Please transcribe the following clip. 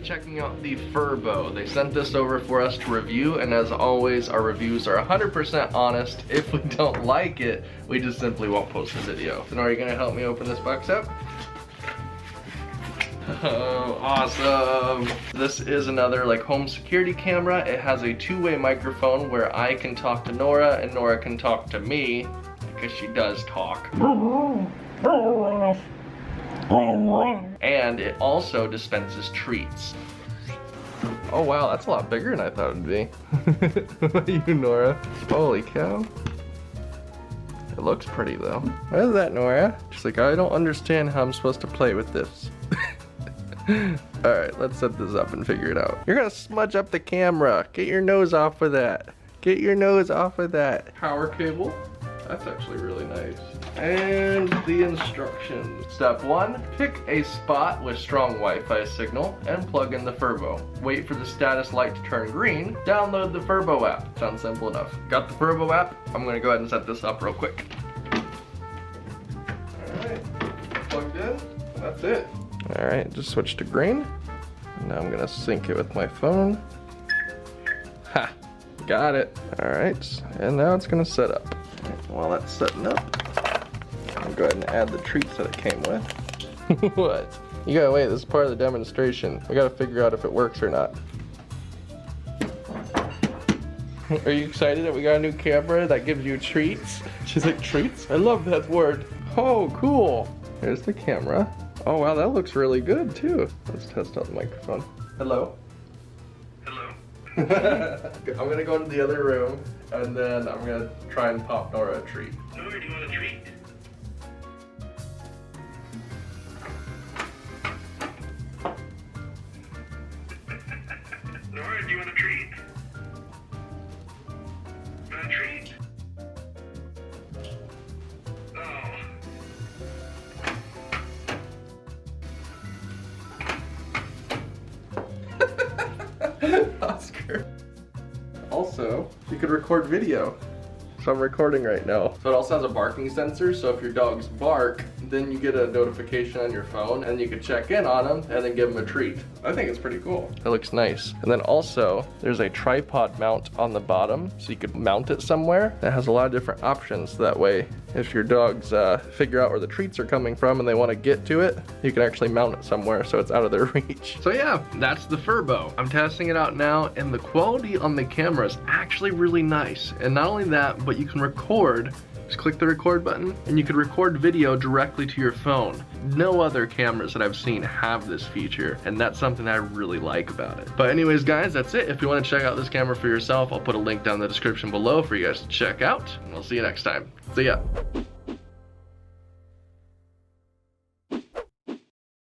checking out the Furbo. They sent this over for us to review, and as always, our reviews are 100% honest. If we don't like it, we just simply won't post the video. So now, are you gonna help me open this box up? Oh, awesome. This is another like home security camera. It has a two-way microphone where I can talk to Nora and Nora can talk to me, because she does talk. And it also dispenses treats. Oh wow, that's a lot bigger than I thought it would be. What about you, Nora? Holy cow. It looks pretty though. What is that, Nora? She's like, I don't understand how I'm supposed to play with this. Alright, let's set this up and figure it out. You're gonna smudge up the camera. Get your nose off of that. Get your nose off of that. Power cable. That's actually really nice. And the instructions. Step 1, pick a spot with strong Wi-Fi signal and plug in the Furbo. Wait for the status light to turn green. Download the Furbo app. Sounds simple enough. Got the Furbo app? I'm gonna go ahead and set this up real quick. Alright, plugged in. That's it. Alright, just switch to green. Now I'm gonna sync it with my phone. Ha! Got it. Alright, and now it's gonna set up. While that's setting up, I'll go ahead and add the treats that it came with. What? You gotta wait, this is part of the demonstration. We gotta figure out if it works or not. Are you excited that we got a new camera that gives you treats? She's like, treats? I love that word. Oh, cool. Here's the camera. Oh wow, that looks really good too. Let's test out the microphone. Hello? Hello. I'm gonna go into the other room and then I'm gonna try and pop Nora a treat. Nora, do you want a treat? Nora, do you want a treat? Want a treat? Oscar. Also, you could record video. So I'm recording right now. So it also has a barking sensor, so if your dogs bark, then you get a notification on your phone and you can check in on them and then give them a treat. I think it's pretty cool. It looks nice. And then also, there's a tripod mount on the bottom, so you could mount it somewhere. That has a lot of different options. That way, if your dogs figure out where the treats are coming from and they want to get to it, you can actually mount it somewhere so it's out of their reach. So yeah, that's the Furbo. I'm testing it out now, and the quality on the camera is actually really nice. And not only that, but you can record. Just click the record button and you can record video directly to your phone. No other cameras that I've seen have this feature, and that's something that I really like about it. But anyways guys, that's it. If you want to check out this camera for yourself, I'll put a link down in the description below for you guys to check out, and we'll see you next time. See ya.